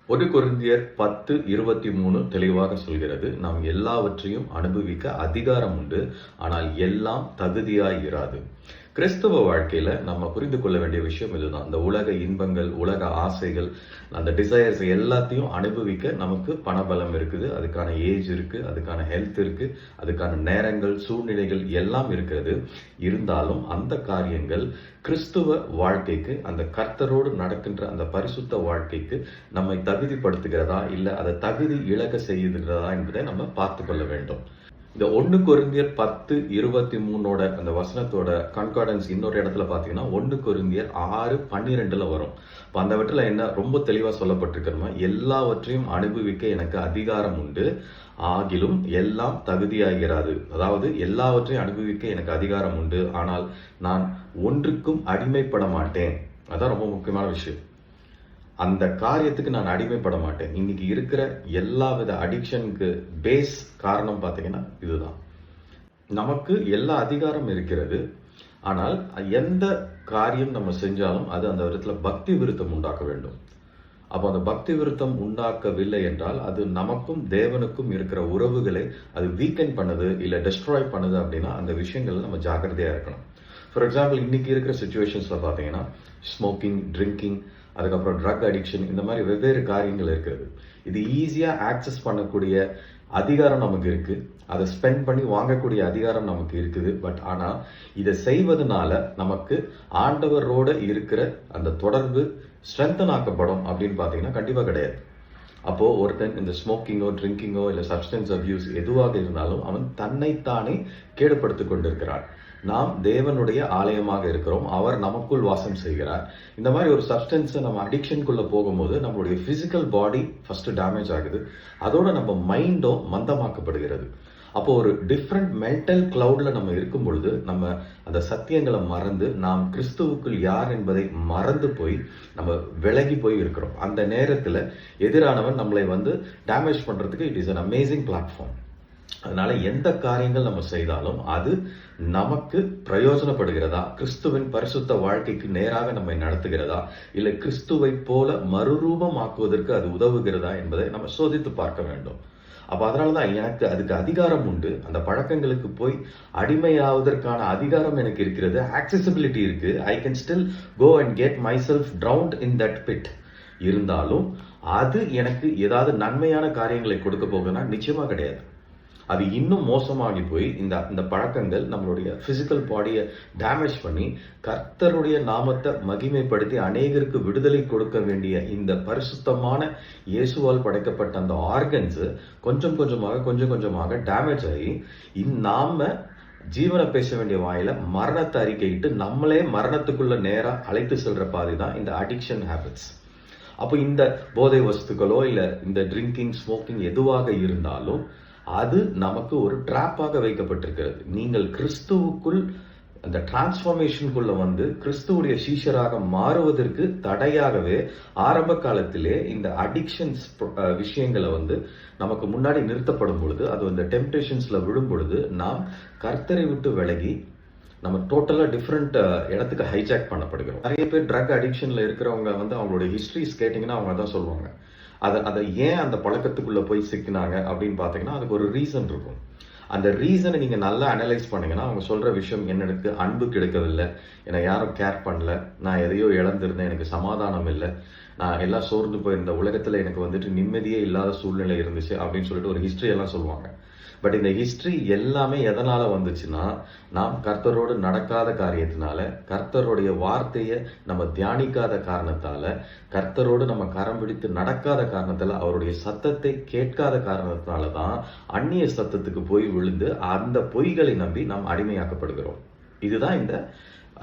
1 கொரிந்தியர் 10:23 தெளிவாக சொல்கிறது, நாம் எல்லாவற்றையும் அனுபவிக்க அதிகாரம் உண்டு, ஆனால் எல்லாம் தகுதியாய் இராது. கிறிஸ்தவ வாழ்க்கையில நம்ம புரிந்து கொள்ள வேண்டிய விஷயம் இதுதான். இந்த உலக இன்பங்கள், உலக ஆசைகள், அந்த டிசையர்ஸ் எல்லாத்தையும் அனுபவிக்க நமக்கு பணபலம் இருக்குது, அதுக்கான ஏஜ் இருக்கு, அதுக்கான ஹெல்த் இருக்கு, அதுக்கான நேரங்கள், சூழ்நிலைகள் எல்லாம் இருக்கிறது. இருந்தாலும் அந்த காரியங்கள் கிறிஸ்துவ வாழ்க்கைக்கு, அந்த கர்த்தரோடு நடக்கின்ற அந்த பரிசுத்த வாழ்க்கைக்கு நம்மை தகுதிப்படுத்துகிறதா, இல்ல அதை தகுதி இழக்க செய்கிறதா என்பதை நம்ம பார்த்து கொள்ள வேண்டும். இந்த 1 கொரிந்தியர் 10:23 அந்த வசனத்தோட கன்கார்டன்ஸ் இன்னொரு இடத்துல பார்த்தீங்கன்னா 1 கொரிந்தியர் 6:12 வரும். இப்போ அந்த இடத்துல என்ன ரொம்ப தெளிவாக சொல்லப்பட்டிருக்கிறோமா, எல்லாவற்றையும் அனுபவிக்க எனக்கு அதிகாரம் உண்டு, ஆகிலும் எல்லாம் தகுதியாகிறது. அதாவது எல்லாவற்றையும் அனுபவிக்க எனக்கு அதிகாரம் உண்டு, ஆனால் நான் ஒன்றுக்கும் அடிமைப்பட மாட்டேன். அதான் ரொம்ப முக்கியமான விஷயம். அந்த காரியத்துக்கு நான் அடிமைப்பட மாட்டேன். இன்னைக்கு இருக்கிற எல்லா வித அடிக்ஷனுக்கு பேஸ் காரணம் பார்த்தீங்கன்னா இதுதான். நமக்கு எல்லா அதிகாரம் இருக்கிறது, ஆனால் எந்த காரியம் நம்ம செஞ்சாலும் அது அந்த விதத்துல பக்தி விருத்தம் உண்டாக்க வேண்டும். அப்போ அந்த பக்தி விருத்தம் உண்டாக்கவில்லை என்றால் அது நமக்கும் தேவனுக்கும் இருக்கிற உறவுகளை அது வீக்கெண்ட் பண்ணுது, இல்லை டெஸ்ட்ராய் பண்ணுது. அப்படின்னா அந்த விஷயங்கள்ல நம்ம ஜாக்கிரதையா இருக்கணும். ஃபார் எக்ஸாம்பிள், இன்னைக்கு இருக்கிற சுச்சுவேஷன்ஸ்ல பார்த்தீங்கன்னா ஸ்மோக்கிங், ட்ரிங்கிங், அதுக்கப்புறம் ட்ரக் அடிக்ஷன், இந்த மாதிரி வெவ்வேறு காரியங்கள் இருக்கிறது. இது ஈஸியாக ஆக்சஸ் பண்ணக்கூடிய அதிகாரம் நமக்கு இருக்கு, அதை ஸ்பெண்ட் பண்ணி வாங்கக்கூடிய அதிகாரம் நமக்கு இருக்குது. பட் ஆனால் இதை செய்வதனால நமக்கு ஆண்டவரோட இருக்கிற அந்த தொடர்பு ஸ்ட்ரென்தன் ஆக்கப்படும் அப்படின்னு பார்த்தீங்கன்னா கண்டிப்பாக கிடையாது. அப்போ ஒருத்தன் இந்த ஸ்மோக்கிங்கோ, ட்ரிங்கிங்கோ, இல்லை சப்ஸ்டன்ஸ் அபியூஸ் எதுவாக இருந்தாலும் அவன் தன்னைத்தானே கேடுபடுத்திக் கொண்டிருக்கிறான். நாம் தேவனுடைய ஆலயமாக இருக்கிறோம், அவர் நமக்குள் வாசம் செய்கிறார். இந்த மாதிரி ஒரு சப்ஸ்டன்ஸை நம்ம அடிக்ஷனுக்குள்ள போகும்போது நம்மளுடைய பிசிக்கல் பாடி ஃபர்ஸ்ட் டேமேஜ் ஆகுது, அதோட நம்ம மைண்டும் மந்தமாக்கப்படுகிறது. அப்போ ஒரு டிஃப்ரெண்ட் மென்டல் கிளவுட்ல நம்ம இருக்கும் பொழுது நம்ம அந்த சத்தியங்களை மறந்து நாம் கிறிஸ்துவுக்குள் யார் என்பதை மறந்து போய் நம்ம விலகி போய் இருக்கிறோம். அந்த நேரத்தில் எதிரானவன் நம்மளை டேமேஜ் பண்றதுக்கு it is an amazing platform. அதனால எந்த காரியங்கள் நம்ம செய்தாலும் அது நமக்கு பிரயோஜனப்படுகிறதா, கிறிஸ்துவின் பரிசுத்த வாழ்க்கைக்கு நேராக நம்மை நடத்துகிறதா, இல்லை கிறிஸ்துவை போல மறுரூபமாக்குவதற்கு அது உதவுகிறதா என்பதை நம்ம சோதித்து பார்க்க வேண்டும். அப்ப அதனாலதான் எனக்கு அதுக்கு அதிகாரம் உண்டு. அந்த பழக்கங்களுக்கு போய் அடிமையாவதற்கான அதிகாரம் எனக்கு இருக்கிறது, ஆக்சசிபிலிட்டி இருக்கு. I can still go and get myself drowned in that bit. இருந்தாலும் அது எனக்கு ஏதாவது நன்மையான காரியங்களை கொடுக்க போகுதுன்னா நிச்சயமா கிடையாது. அது இன்னும் மோசமாகி போய் இந்த பழக்கங்கள் நம்மளுடைய பிசிக்கல் பாடியை டேமேஜ் பண்ணி கர்த்தருடைய நாமத்தை மகிமைப்படுத்தி அநேகருக்கு விடுதலை கொடுக்க வேண்டிய இந்த பரிசுத்தமான இயேசுவால் படைக்கப்பட்ட அந்த ஆர்கன்ஸ் கொஞ்சம் கொஞ்சமாக டேமேஜ் ஆகி நாம ஜீவனை பேச வேண்டிய வாயில மரணத்தை அறிக்கையிட்டு நம்மளே மரணத்துக்குள்ள நேரா அழைத்து செல்ற பாதை தான் இந்த அடிக்ஷன் ஹேபிட்ஸ். அப்போ இந்த போதை வஸ்துக்களோ இல்லை இந்த ட்ரிங்கிங், ஸ்மோக்கிங் எதுவாக இருந்தாலும் அது நமக்கு ஒரு டிராப்பாக வைக்கப்பட்டிருக்கிறது. நீங்கள் கிறிஸ்துவுக்குள் அந்த டிரான்ஸ்ஃபார்மேஷனுக்குள்ள கிறிஸ்துவுடைய சீஷராக மாறுவதற்கு தடையாகவே ஆரம்ப காலத்திலே இந்த அடிக்ஷன்ஸ் விஷயங்களை நமக்கு முன்னாடி நிறுத்தப்படும் பொழுது, அது இந்த டெம்டேஷன்ஸ்ல விழும் பொழுது நாம் கர்த்தரை விட்டு விலகி நம்ம டோட்டலா டிஃப்ரெண்ட் இடத்துக்கு ஹைஜாக் பண்ணப்படுகிறோம். நிறைய பேர் ட்ரக் அடிக்ஷன்ல இருக்கிறவங்க அவங்களுடைய ஹிஸ்டரிஸ் கேட்டீங்கன்னா அவங்க தான் சொல்லுவாங்க. அதை ஏன் அந்த பழக்கத்துக்குள்ள போய் சிக்கினாங்க அப்படின்னு பார்த்தீங்கன்னா அதுக்கு ஒரு ரீசன் இருக்கும். அந்த ரீசனை நீங்க நல்லா அனலைஸ் பண்ணீங்கன்னா அவங்க சொல்ற விஷயம், எனக்கு அன்பு கிடைக்கவில்லை, என்னை யாரும் கேர் பண்ணல, நான் எதையோ இழந்திருந்தேன், எனக்கு சமாதானம் இல்லை, நான் எல்லாம் சோர்ந்து போயிருந்த உலகத்துல எனக்கு நிம்மதியே இல்லாத சூழ்நிலை இருந்துச்சு அப்படின்னு சொல்லிட்டு ஒரு ஹிஸ்டரி எல்லாம் சொல்லுவாங்க. பட் இந்த ஹிஸ்டரி எல்லாமே எதனால வந்துச்சுன்னா, நாம் கர்த்தரோடு நடக்காத காரியத்தினால, கர்த்தருடைய வார்த்தையை நம்ம தியானிக்காத காரணத்தால, கர்த்தரோடு நம்ம கரம் பிடித்து நடக்காத காரணத்தால, அவருடைய சத்தத்தை கேட்காத காரணத்தினால தான் அந்நிய சத்தத்துக்கு போய் விழுந்து அந்த பொய்களை நம்பி நாம் அடிமையாக்கப்படுகிறோம். இதுதான் இந்த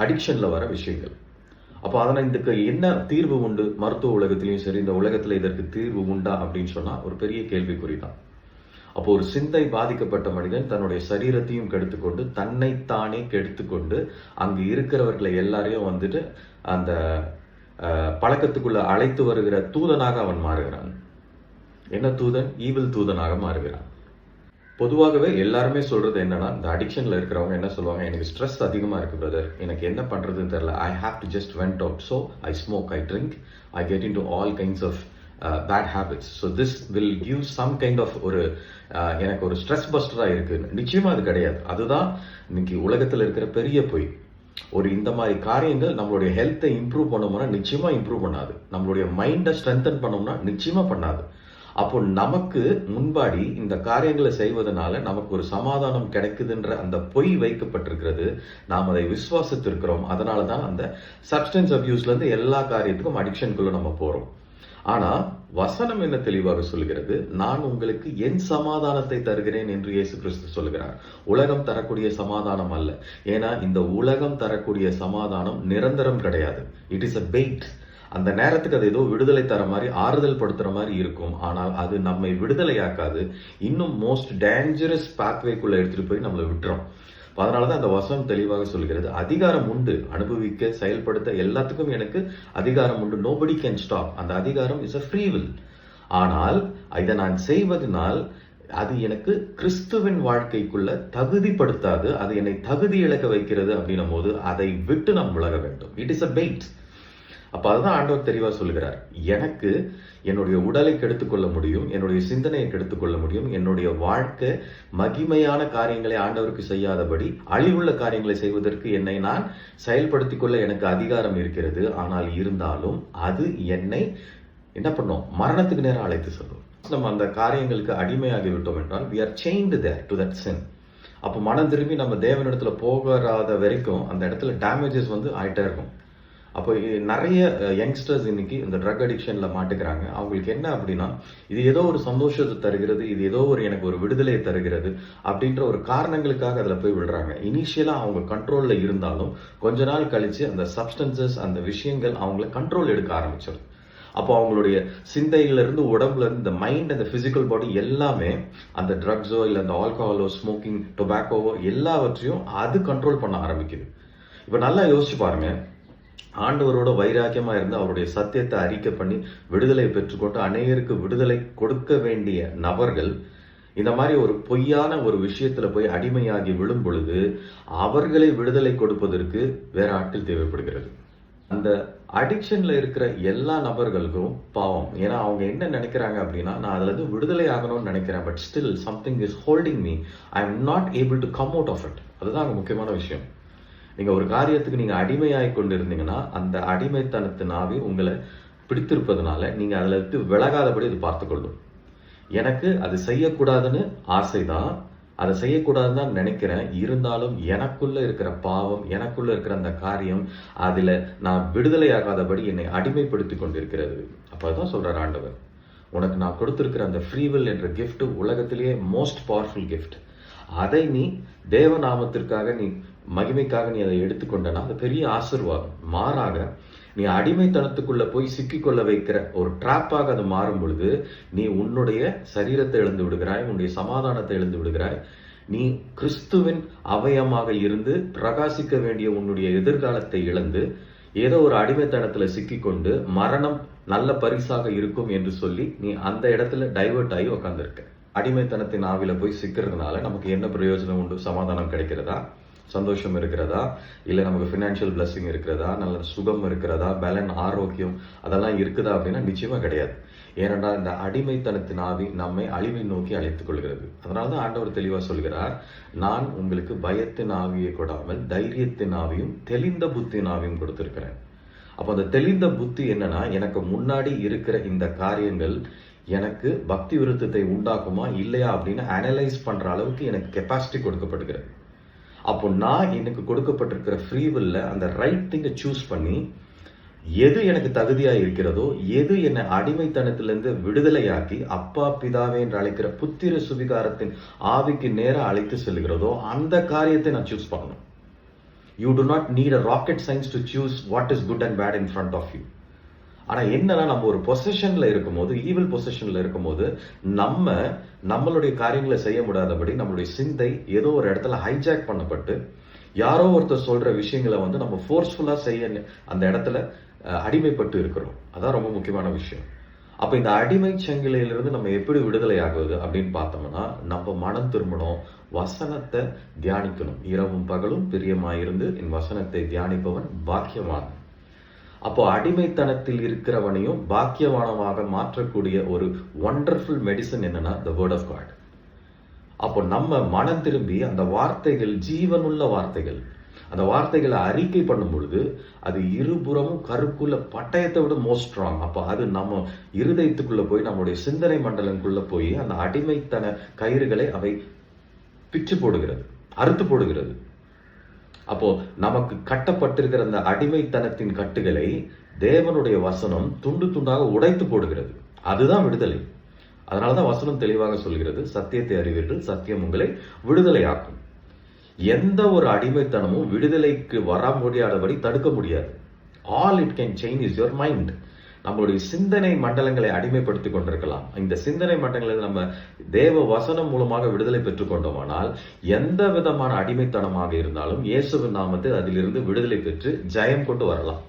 அடிக்ஷன்ல வர விஷயங்கள். அப்போ அதனால் இதுக்கு என்ன தீர்வு உண்டு? மருத்துவ உலகத்திலையும் சரி, இந்த உலகத்துல இதற்கு தீர்வு உண்டா அப்படின்னு சொன்னா ஒரு பெரிய கேள்விக்குறி தான். அப்போ ஒரு சிந்தை பாதிக்கப்பட்ட மனிதன் தன்னுடைய சரீரத்தையும் கெடுத்துக்கொண்டு தன்னைத்தானே கெடுத்துக்கொண்டு அங்கு இருக்கிறவர்களை எல்லாரையும் அந்த பழக்கத்துக்குள்ள அழைத்து வருகிற தூதனாக அவன் மாறுகிறான். என்ன தூதன்? ஈவில் தூதனாக மாறுகிறான். பொதுவாகவே எல்லாருமே சொல்றது என்னன்னா, இந்த அடிக்ஷன்ல இருக்கிறவங்க என்ன சொல்லுவாங்க, எனக்கு ஸ்ட்ரெஸ் அதிகமா இருக்கு பிரதர், எனக்கு என்ன பண்றதுன்னு தெரியல, I have to just went out, so I smoke, I drink, I get into all kinds of bad habits. So this will give some kind of ஒரு எனக்கு ஒரு ஸ்ட்ரெஸ் பஸ்டராக இருக்கு. நிச்சயமா அது கிடையாது. அதுதான் இன்னைக்கு உலகத்தில் இருக்கிற பெரிய பொய். ஒரு இந்த மாதிரி காரியங்கள் நம்மளுடைய ஹெல்த்தை இம்ப்ரூவ் பண்ணோம்னா நிச்சயமா இம்ப்ரூவ் பண்ணாது. நம்மளுடைய மைண்டை ஸ்ட்ரென்தன் பண்ணோம்னா நிச்சயமா பண்ணாது. அப்போ நமக்கு முன்பாடி இந்த காரியங்களை செய்வதனால நமக்கு ஒரு சமாதானம் கிடைக்குதுன்ற அந்த பொய் வைக்கப்பட்டிருக்கிறது. நாம் அதை விசுவாசித்திருக்கிறோம். அதனால தான் அந்த சப்ஸ்டன்ஸ் அபியூஸ்ல இருந்து எல்லா காரியத்துக்கும் அடிக்ஷனுக்குள்ள நம்ம போறோம். ஆனா வசனம் என்ன தெளிவாக சொல்கிறது? நான் உங்களுக்கு என் சமாதானத்தை தருகிறேன் என்று இயேசு கிறிஸ்து சொல்கிறார். உலகம் தரக்கூடிய சமாதானம் அல்ல. ஏன்னா இந்த உலகம் தரக்கூடிய சமாதானம் நிரந்தரம் கிடையாது. It is a paid. அந்த நேரத்துக்கு அது ஏதோ விடுதலை தர மாதிரி, ஆறுதல் படுத்துற மாதிரி இருக்கும். ஆனால் அது நம்மை விடுதலையாக்காது. இன்னும் மோஸ்ட் டேஞ்சரஸ் பாத்வேக்குள்ள எடுத்துட்டு போய் நம்மளை விட்டுறோம். அதனாலதான் அந்த வசனம் தெளிவாக சொல்கிறது, அதிகாரம் உண்டு, அனுபவிக்க, செயல்படுத்த எல்லாத்துக்கும் எனக்கு அதிகாரம் உண்டு. Nobody can stop. அந்த அதிகாரம் இஸ் அ ஃப்ரீ வில். ஆனால் இதை நான் செய்வதனால் அது எனக்கு கிறிஸ்துவின் வாழ்க்கைக்குள்ள தகுதிப்படுத்தாது. அது என்னை தகுதி இழக்க வைக்கிறது அப்படின்னும் போது அதை விட்டு நாம் விலக வேண்டும். It is a paid. அப்ப அதுதான் ஆண்டவர் தெளிவா சொல்லுகிறார். எனக்கு என்னுடைய உடலை கெடுத்துக்கொள்ள முடியும், என்னுடைய சிந்தனையை கெடுத்துக்கொள்ள முடியும், என்னுடைய வாழ்க்கை மகிமையான காரியங்களை ஆண்டவருக்கு செய்யாதபடி அழிவுள்ள காரியங்களை செய்வதற்கு என்னை நான் செயல்படுத்திக் கொள்ள எனக்கு அதிகாரம் இருக்கிறது. ஆனால் இருந்தாலும் அது என்னை என்ன பண்ணும்? மரணத்துக்கு நேரம் அழைத்து செல்லும். நம்ம அந்த காரியங்களுக்கு அடிமையாகி விட்டோம் என்றால் we are chained there to that sin. அப்போ மனம் திரும்பி நம்ம தேவனிடத்துல போகாத வரைக்கும் அந்த இடத்துல டேமேஜஸ் ஆயிட்டே இருக்கும். அப்போ நிறைய யங்ஸ்டர்ஸ் இன்னைக்கு இந்த ட்ரக் அடிக்ஷன்ல மாட்டுக்கிறாங்க. அவங்களுக்கு என்ன அப்படின்னா, இது ஏதோ ஒரு சந்தோஷத்தை தருகிறது, இது ஏதோ ஒரு எனக்கு ஒரு விடுதலையை தருகிறது அப்படின்ற ஒரு காரணங்களுக்காக அதுல போய் விடுறாங்க. இனிஷியலா அவங்க கண்ட்ரோல்ல இருந்தாலும் கொஞ்ச நாள் கழிச்சு அந்த சப்ஸ்டன்சஸ், அந்த விஷயங்கள் அவங்கள கண்ட்ரோல் எடுக்க ஆரம்பிச்சிடும். அப்போ அவங்களுடைய சிந்தையில இருந்து, உடம்புல இருந்து, இந்த மைண்ட், அந்த பிசிக்கல் பாடி எல்லாமே அந்த ட்ரக்ஸோ இல்ல அந்த ஆல்கஹாலோ, ஸ்மோக்கிங், டொபாக்கோவோ எல்லாவற்றையும் அது கண்ட்ரோல் பண்ண ஆரம்பிக்குது. இப்ப நல்லா யோசிச்சு பாருங்க, ஆண்டவரோட வைராக்கியமா இருந்து அவருடைய சத்தியத்தை அறிக்கை பண்ணி விடுதலை பெற்றுக்கொண்டு அநேகருக்கு விடுதலை கொடுக்க வேண்டிய நபர்கள் இந்த மாதிரி ஒரு பொய்யான ஒரு விஷயத்துல போய் அடிமையாகி விழும் பொழுது அவர்களை விடுதலை கொடுப்பதற்கு வேற ஆட்கள் தேவைப்படுகிறது. அந்த அடிக்ஷன்ல இருக்கிற எல்லா நபர்களுக்கும் பாவம். ஏன்னா அவங்க என்ன நினைக்கிறாங்க அப்படின்னா, நான் அதுல இருந்து விடுதலை ஆகணும்னு நினைக்கிறேன், but still something is holding me, I am not able to come out of it. அதுதான் அங்க முக்கியமான விஷயம். நீங்க ஒரு காரியத்துக்கு நீங்க அடிமையாகி கொண்டு இருந்தீங்கன்னா அந்த அடிமைத்தனத்தின் ஆவி உங்களை பிடித்திருப்பதனால நீங்க அதுல இருந்து விலகாதபடி அது பார்த்துக்கொள்ளும். எனக்கு அது செய்யக்கூடாதுன்னு ஆசைதான், அதை செய்யக்கூடாதுன்னு தான் நினைக்கிறேன். இருந்தாலும் எனக்குள்ள இருக்கிற பாவம், எனக்குள்ள இருக்கிற அந்த காரியம் அதுல நான் விடுதலையாகாதபடி என்னை அடிமைப்படுத்தி கொண்டிருக்கிறது. அப்பதான் சொல்றார் ஆண்டவர், உனக்கு நான் கொடுத்திருக்கிற அந்த ஃப்ரீவில் என்ற கிஃப்ட் உலகத்திலேயே மோஸ்ட் பவர்ஃபுல் கிஃப்ட். அதை நீ தேவநாமத்திற்காக, நீ மகிமைக்காக நீ அதை எடுத்துக்கொண்டனா அது பெரிய ஆசீர்வாதம். மாறாக நீ அடிமைத்தனத்துக்குள்ள போய் சிக்கிக்கொள்ள வைக்கிற ஒரு டிராப்பாக அது மாறும் பொழுது நீ உன்னுடைய சரீரத்தை இழந்து விடுகிறாய், உன்னுடைய சமாதானத்தை இழந்து விடுகிறாய். நீ கிறிஸ்துவின் அவயமாக இருந்து பிரகாசிக்க வேண்டிய உன்னுடைய எதிர்காலத்தை இழந்து ஏதோ ஒரு அடிமைத்தனத்துல சிக்கிக்கொண்டு மரணம் நல்ல பரிசாக இருக்கும் என்று சொல்லி நீ அந்த இடத்துல டைவர்ட் ஆகி உட்காந்துருக்க. அடிமைத்தனத்தின் ஆவில போய் சிக்கிறதுனால நமக்கு என்ன பிரயோஜனம் உண்டு? சமாதானம் கிடைக்கிறதா? சந்தோஷம் இருக்கிறதா? இல்ல நமக்கு பினான்சியல் பிளஸிங் இருக்கிறதா? நல்ல சுகம் இருக்கிறதா? பலன், ஆரோக்கியம் அதெல்லாம் இருக்குதா அப்படின்னா நிச்சயமா கிடையாது. ஏனென்றால் இந்த அடிமைத்தனத்தின் ஆவி நம்மை அழிவை நோக்கி அழைத்துக் கொள்கிறது. அதனாலதான் ஆண்டவர் தெளிவா சொல்கிறார், நான் உங்களுக்கு பயத்தின் ஆவியை கொடாமல் தைரியத்தின் ஆவியும் தெளிந்த புத்தியின் ஆவியும் கொடுத்திருக்கிறேன். அப்போ அந்த தெளிந்த புத்தி என்னன்னா, எனக்கு முன்னாடி இருக்கிற இந்த காரியங்கள் எனக்கு பக்தி விருத்தத்தை உண்டாக்குமா இல்லையா அப்படின்னு அனலைஸ் பண்ற அளவுக்கு எனக்கு கெப்பாசிட்டி கொடுக்கப்படுகிறது. அப்போ நான் எனக்கு கொடுக்கப்பட்டிருக்கிற ஃப்ரீவில்ல அந்த ரைட் திங்கை சூஸ் பண்ணி எது எனக்கு தகுதியா இருக்கிறதோ, எது என்னை அடிமைத்தனத்திலிருந்து விடுதலையாக்கி அப்பா பிதாவே என்று அழைக்கிற புத்திர சுவிகாரத்தின் ஆவிக்கு நேரம் அழைத்து செல்கிறதோ அந்த காரியத்தை நான் சூஸ் பண்ணணும். You do not need a rocket science to choose what is good and bad in front of you. ஆனா என்னன்னா, நம்ம ஒரு பொசிஷன்ல இருக்கும்போது, ஈவில் பொசிஷன்ல இருக்கும்போது நம்மளுடைய காரியங்களை செய்ய முடியாதபடி நம்மளுடைய சிந்தை ஏதோ ஒரு இடத்துல ஹைஜாக் பண்ணப்பட்டு யாரோ ஒருத்தர் சொல்ற விஷயங்களை நம்ம ஃபோர்ஸ்ஃபுல்லா செய்ய அந்த இடத்துல அடிமைப்பட்டு இருக்கிறோம். அதான் ரொம்ப முக்கியமான விஷயம். அப்ப இந்த அடிமை சங்கிலியிலிருந்து நம்ம எப்படி விடுதலை ஆகுது அப்படின்னு பார்த்தோம்னா, நம்ம மனம் திரும்பணும், வசனத்தை தியானிக்கணும். இரவும் பகலும் பிரியமாயிருந்து என் வசனத்தை தியானிப்பவன் பாக்கியவான். அப்போ அடிமைத்தனத்தில் இருக்கிறவனையும் பாக்கியவானமாக மாற்றக்கூடிய ஒரு ஒண்டர்ஃபுல் மெடிசன் என்னன்னா the word of God. அப்போ நம்ம மனம் திரும்பி அந்த வார்த்தைகள் ஜீவனுள்ள வார்த்தைகள், அந்த வார்த்தைகளை அறிக்கை பண்ணும் பொழுது அது இருபுறமும் கருக்குள்ள பட்டயத்தை விட மோஸ்ட் ஸ்ட்ராங். அப்போ அது நம்ம இருதயத்துக்குள்ள போய் நம்முடைய சிந்தனை மண்டலங்களுக்குள்ள போய் அந்த அடிமைத்தன கயிறுகளை அவை பிச்சு போடுகிறது, அறுத்து போடுகிறது. அப்போ நமக்கு கட்டப்பட்டிருக்கிற அந்த அடிமைத்தனத்தின் கட்டுகளை தேவனுடைய வசனம் துண்டு துண்டாக உடைத்து போடுகிறது. அதுதான் விடுதலை. அதனாலதான் வசனம் தெளிவாக சொல்கிறது, சத்தியத்தை அறிவீர்கள், சத்தியம் உங்களை விடுதலையாக்கும். எந்த ஒரு அடிமைத்தனமும் விடுதலைக்கு வர முடியாதபடி தடுக்க முடியாது. All it can change is your mind. நம்மளுடைய சிந்தனை மண்டலங்களை அடிமைப்படுத்தி கொண்டிருக்கலாம். இந்த சிந்தனை மண்டலங்களில் நம்ம தேவ வசனம் மூலமாக விடுதலை பெற்றுக் கொண்டோமானால் எந்த விதமான அடிமைத்தனமாக இருந்தாலும் இயேசுவின் நாமத்தில் அதிலிருந்து விடுதலை பெற்று ஜெயம் கொண்டு வரலாம்.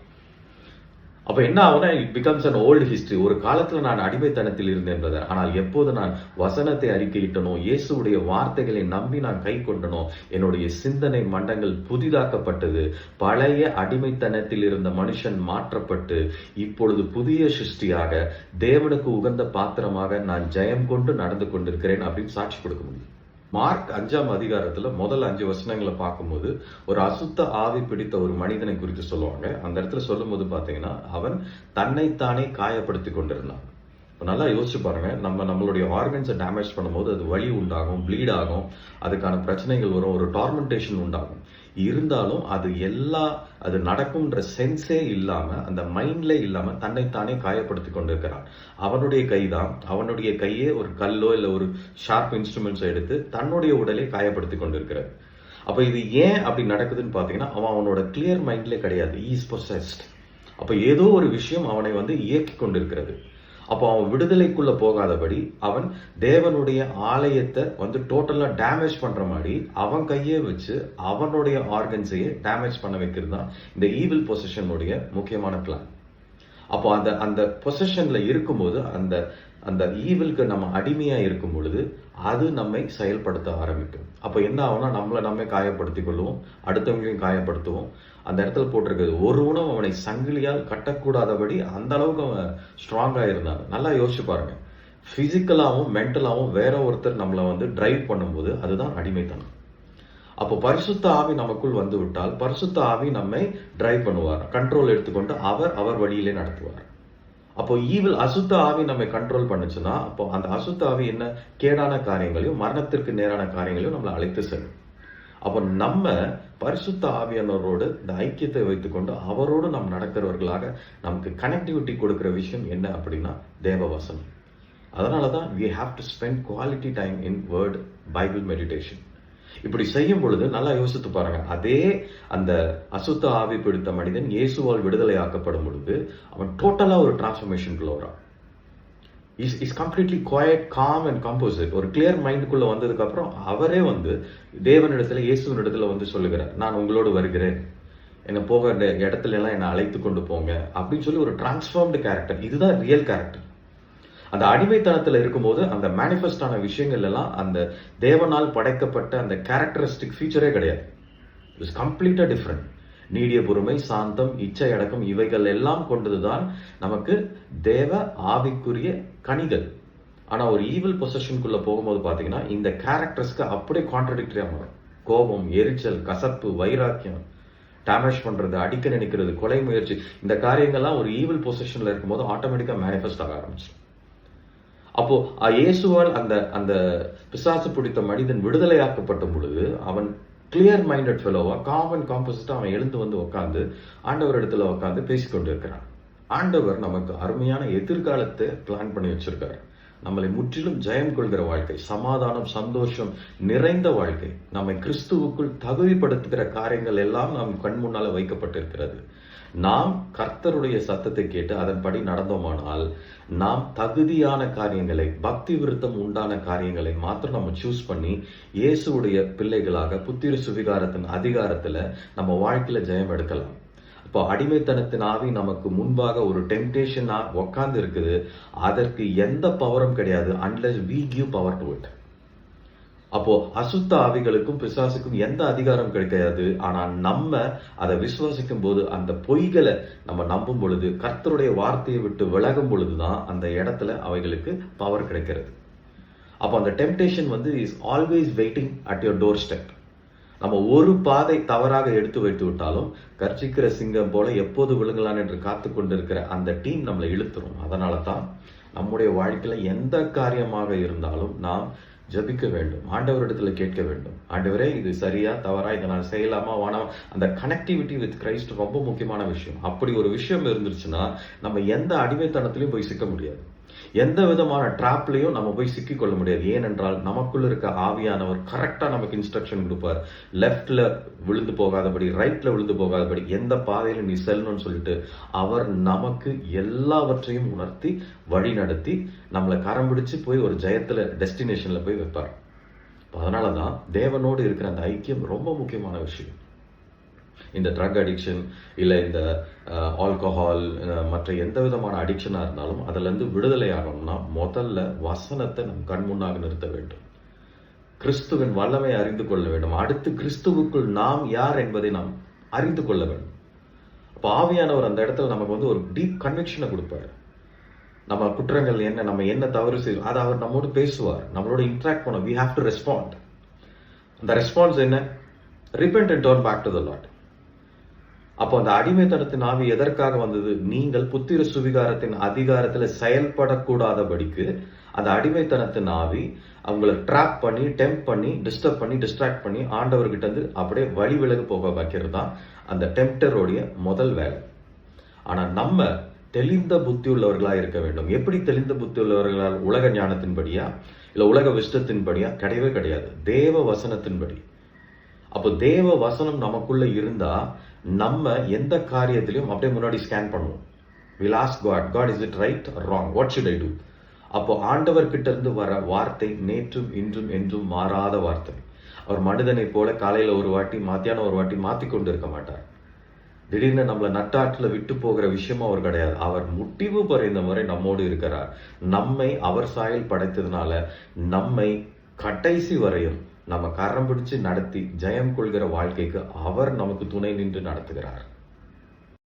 அப்ப என்ன ஆகுனா, it becomes an old history. ஒரு காலத்துல நான் அடிமைத்தனத்தில் இருந்தேன் பிரதர், ஆனால் எப்போது நான் வசனத்தை அறிக்கையிட்டனோ, இயேசுடைய வார்த்தைகளை நம்பி நான் கை கொண்டனோ, என்னுடைய சிந்தனை மண்டங்கள் புதிதாக்கப்பட்டது. பழைய அடிமைத்தனத்தில் இருந்த மனுஷன் மாற்றப்பட்டு இப்பொழுது புதிய சிருஷ்டியாக தேவனுக்கு உகந்த பாத்திரமாக நான் ஜெயம் கொண்டு நடந்து கொண்டிருக்கிறேன் அப்படின்னு சாட்சி கொடுக்க முடியும். மார்க் 5ஆம் அதிகாரத்துல முதல் 5 வசனங்களை பார்க்கும்போது ஒரு அசுத்த ஆவி பிடித்த ஒரு மனிதனை குறித்து சொல்லுவாங்க. அந்த இடத்துல சொல்லும் போது பாத்தீங்கன்னா, அவன் தன்னைத்தானே காயப்படுத்தி கொண்டிருந்தான். நல்லா யோசிச்சு பாருங்க, நம்மளுடைய ஆர்கன்ஸை டேமேஜ் பண்ணும்போது அது வலி உண்டாகும், ப்ளீட் ஆகும், அதுக்கான பிரச்சனைகள் வரும், ஒரு டார்மெண்டேஷன் உண்டாகும். இருந்தாலும் அது நடக்கும்ன்ற சென்ஸே இல்லாம, அந்த மைண்ட்லே இல்லாம தன்னைத்தானே காயப்படுத்தி கொண்டிருக்கிறான். அவனுடைய கையே ஒரு கல்லோ இல்ல ஒரு ஷார்ப் இன்ஸ்ட்ருமெண்ட்ஸை எடுத்து தன்னுடைய உடலை காயப்படுத்தி கொண்டிருக்கிறது. அப்ப இது ஏன் அப்படி நடக்குதுன்னு பாத்தீங்கன்னா, அவனோட கிளியர் மைண்ட்லே கிடையாது. Is possessed. அப்ப ஏதோ ஒரு விஷயம் அவனை இயக்கி கொண்டிருக்கிறது. அப்போ அவன் விடுதலைக்குள்ள போகாதபடி அவன் தேவனுடைய ஆலயத்தை டோட்டலா டேமேஜ் பண்ற மாதிரி அவன் கையே வச்சு அவனுடைய ஆர்கன்ஸையே டேமேஜ் பண்ண வைக்கிறது தான் இந்த ஈவில் பொசிஷனுடைய முக்கியமான பிளான். அப்போ அந்த பொசிஷன்ல இருக்கும்போது அந்த ஈவிலுக்கு நம்ம அடிமையா இருக்கும் பொழுது அது நம்மை செயல்படுத்த ஆரம்பிக்கும். அப்ப என்ன ஆகும்னா, நம்மை காயப்படுத்திக் கொள்வோம், அடுத்தவங்களையும் காயப்படுத்துவோம். அந்த இடத்துல போட்டிருக்கிறது, ஒருவனும் அவனை சங்கிலியால் கட்டக்கூடாதபடி அந்த அளவுக்கு அவன் ஸ்ட்ராங்கா இருந்தான். நல்லா யோசிச்சு பாருங்க, பிசிக்கலாவும் மென்டலாவும் வேற ஒருத்தர் நம்மளை டிரைவ் பண்ணும்போது அதுதான் அடிமைத்தனம். அப்போ பரிசுத்த ஆவி நமக்குள் வந்து விட்டால் பரிசுத்த ஆவி நம்மை டிரைவ் பண்ணுவார், கண்ட்ரோல் எடுத்துக்கொண்டு அவர் வழியிலே நடத்துவார். அப்போ ஈவில் அசுத்த ஆவி நம்மை கண்ட்ரோல் பண்ணுச்சுன்னா, அப்போ அந்த அசுத்த ஆவி என்ன கேடான காரியங்களையும் மரணத்திற்கு நேரான காரியங்களையும் நம்மளை அழைத்து செல்லும். அப்போ நம்ம பரிசுத்த ஆவியானவரோடு இந்த ஐக்கியத்தை வைத்துக்கொண்டு அவரோடு நாம் நடக்கிறவர்களாக நமக்கு கனெக்டிவிட்டி கொடுக்கிற விஷயம் என்ன அப்படின்னா தேவவசனம். அதனாலதான் we have to spend quality time in word Bible meditation. இப்படி செய்யும் பொழுது நல்லா யோசித்து பாருங்க, அதே அந்த அசுத்த ஆவி பிடித்த மனிதன் இயேசுவால் விடுதலை ஆக்கப்படும் பொழுது அவன் டோட்டலா ஒரு டிரான்ஸ்ஃபர்மேஷனுக்குள்ள வரான். Is completely quiet, calm and composed. ஒரு கிளியர் மைண்டுக்குள்ள வந்ததுக்கு அப்புறம் அவரே தேவனிடத்துல இயேசுவினிடத்துல சொல்லுகிறார், நான் உங்களோடு வருகிறேன், என்ன போக இடத்துல எல்லாம் என்னை அழைத்து கொண்டு போங்க அப்படின்னு சொல்லி ஒரு டிரான்ஸ்ஃபார்ம்டு கேரக்டர். இதுதான் ரியல் கேரக்டர். அந்த அடிமைத்தனத்துல இருக்கும்போது அந்த மேனிஃபெஸ்ட் ஆன விஷயங்கள் எல்லாம் அந்த தேவனால் படைக்கப்பட்ட அந்த கேரக்டரிஸ்டிக் ஃபீச்சரே கிடையாது. இட்ஸ் கம்ப்ளீட்டா டிஃப்ரெண்ட். நீடிய பொறுமை, சாந்தம், இச்சை அடக்கம், இவைகள் எல்லாம் கொண்டதுதான் நமக்கு தேவ ஆவிக்குரிய கனிகள். ஆனா ஒரு ஈவில் பொசிஷனுக்குள்ள போகும்போது பாத்தீங்கன்னா இந்த கேரக்டர்ஸ்க்கு அப்படியே கான்ட்ரடிக்டரியா வரும். கோபம், எரிச்சல், கசப்பு, வைராக்கியம், டேமேஜ் பண்றது, அடிக்க நினைக்கிறது, கொலை முயற்சி, இந்த காரியங்கள்லாம் ஒரு ஈவில் பொசிஷன்ல இருக்கும்போது ஆட்டோமேட்டிக்கா மேனிஃபெஸ்ட் ஆக ஆரம்பிச்சு. அப்போ இயேசுவால் அந்த பிசாசு பிடித்த மனிதன் விடுதலையாக்கப்பட்ட பொழுது அவன் கிளியர் மைண்டட் ஃபெலோவா, காமன் காம்போசிட்டா அவன் எழுந்து உட்காந்து ஆண்டவர் இடத்துல உட்காந்து பேசிக்கொண்டு இருக்கிறான். ஆண்டவர் நமக்கு அருமையான எதிர்காலத்தை பிளான் பண்ணி வச்சிருக்காரு. நம்மளை முற்றிலும் ஜெயம் கொள்கிற வாழ்க்கை, சமாதானம், சந்தோஷம் நிறைந்த வாழ்க்கை, நம்மை கிறிஸ்துவுக்குள் தகுதிப்படுத்துகிற காரியங்கள் எல்லாம் நம் கண் முன்னால வைக்கப்பட்டிருக்கிறது. நாம் கர்த்தருடைய சத்தத்தை கேட்டு அதன்படி நடந்தோமானால் நாம் தகுதியான காரியங்களை, பக்தி விருத்தம் உண்டான காரியங்களை மாத்திரம் நம்ம சூஸ் பண்ணி இயேசுடைய பிள்ளைகளாக புத்திர சுவிகாரத்தின் அதிகாரத்துல நம்ம வாழ்க்கையில ஜெயம் எடுக்கலாம். இப்போ அடிமைத்தனத்தின் ஆவி நமக்கு முன்பாக ஒரு டெம்டேஷனா உட்கார்ந்து இருக்குது. அதற்கு எந்த பவரும் கிடையாது unless we give power to it. அப்போ அசுத்த ஆவிகளுக்கும் பிசாசுக்கும் எந்த அதிகாரம் கிடைக்காது. ஆனா நம்ம அதை விசுவாசிக்கும் போது, அந்த பொய்களை நம்ம நம்பும் பொழுது, கர்த்தருடைய வார்த்தையை விட்டு விலகும் பொழுதுதான் அந்த இடத்துல அவைகளுக்கு பவர் கிடைக்கிறது. அப்போ அந்த temptation is always waiting at your door step. நம்ம ஒரு பாதை தவறாக எடுத்து வைத்து விட்டாலும், கர்ச்சிக்கிற சிங்கம் போல எப்போது விழுங்கலாம் என்று காத்து கொண்டிருக்கிற அந்த டீம் நம்மளை இழுத்துரும். அதனால தான் நம்முடைய வாழ்க்கையில எந்த காரியமாக இருந்தாலும் நாம் ஜபிக்க வேண்டும், ஆண்டவரிடத்துல கேட்க வேண்டும். ஆண்டவரே, இது சரியா தவறா, இதை நான் செய்யலாமா வேணாம். அந்த கனெக்டிவிட்டி வித் கிரைஸ்ட் ரொம்ப முக்கியமான விஷயம். அப்படி ஒரு விஷயம் இருந்துச்சுன்னா நம்ம எந்த அடிமைத்தனத்திலையும் போய் சிக்க முடியாது, எந்த விதமான டிராப்லையும் நம்ம போய் சிக்கிக் கொள்ள முடியாது. ஏனென்றால் நமக்குள்ள இருக்க ஆவியானவர் கரெக்டா நமக்கு இன்ஸ்ட்ரக்ஷன் கொடுப்பார். லெஃப்ட்ல விழுந்து போகாதபடி, ரைட்ல விழுந்து போகாதபடி, எந்த பாதையில நீ செல்லணும்னு சொல்லிட்டு அவர் நமக்கு எல்லாவற்றையும் உணர்த்தி வழி நடத்தி நம்மளை கரம் பிடிச்சு போய் ஒரு ஜெயத்துல டெஸ்டினேஷன்ல போய் வைப்பார். அதனாலதான் தேவனோடு இருக்கிற அந்த ஐக்கியம் ரொம்ப முக்கியமான விஷயம். இந்த ட்ரக் அடிக்ஷன் இல்லை இந்த ஆல்கஹால் மற்ற எந்த விதமான அடிக்ஷனாக இருந்தாலும் அதிலிருந்து விடுதலை ஆகணும்னா முதல்ல வசனத்தை நம் கண் முன்னாக நிறுத்த வேண்டும். கிறிஸ்துவின் வல்லமை அறிந்து கொள்ள வேண்டும். அடுத்து கிறிஸ்துவுக்குள் நாம் யார் என்பதை நாம் அறிந்து கொள்ள வேண்டும். அப்போ ஆவியானவர் அந்த இடத்துல நமக்கு ஒரு டீப் கன்விக்ஷனை கொடுப்பாரு. நம்ம குற்றங்கள் என்ன, நம்ம என்ன தவறு செய்வோம், அதை அவர் நம்மோடு பேசுவார், நம்மளோட இன்ட்ராக்ட் பண்ண. we have to respond. அந்த ரெஸ்பான்ஸ் என்ன? repent and turn back to the Lord. அப்போ அந்த அடிமைத்தனத்தின் ஆவி எதற்காக வந்தது? நீங்கள் புத்திர சுவிகாரத்தின் அதிகாரத்துல செயல்படக்கூடாதபடிக்கு அந்த அடிமைத்தனத்தின் ஆவி அவங்களை ட்ராப் பண்ணி, டெம்ப் பண்ணி, டிஸ்டர்ப் பண்ணி, டிஸ்ட்ராக்ட் பண்ணி ஆண்டவர்கிட்ட இருந்து அப்படியே வழி விலகு போக வைக்கிறது தான் அந்த டெம்ப்டருடைய முதல் வேலை. ஆனா நம்ம தெளிந்த புத்தி உள்ளவர்களா இருக்க வேண்டும். எப்படி தெளிந்த புத்தி உள்ளவர்களால்? உலக ஞானத்தின்படியா இல்ல உலக விஷ்டத்தின்படியா? கிடையவே கிடையாது, தேவ வசனத்தின்படி. அப்போ தேவ வசனம் நமக்குள்ள இருந்தா நம்ம எந்த காரியத்திலையும் அப்படியே முன்னாடி ஸ்கேன் பண்ணுவோம். we'll ask God, is it right or wrong? What should I do? அப்போ ஆண்டவர் கிட்ட இருந்து வர வார்த்தை நேற்றும் இன்றும் என்றும் மாறாத வார்த்தை. அவர் மனிதனை போல காலையில ஒரு வாட்டி மத்தியானம் ஒரு வாட்டி மாத்திக்கொண்டு இருக்க மாட்டார். திடீர்னு நம்மளை நட்டாற்றுல விட்டு போகிற விஷயமும் அவர் கிடையாது. அவர் முடிவு பறைந்த முறை நம்மோடு இருக்கிறார். நம்மை அவர் சாயல் படைத்ததுனால நம்மை கடைசி வரையும் நம்ம கரம் பிடிச்சு நடத்தி ஜெயம் கொள்கிற வாழ்க்கைக்கு அவர் நமக்கு துணை நின்று நடத்துகிறார்.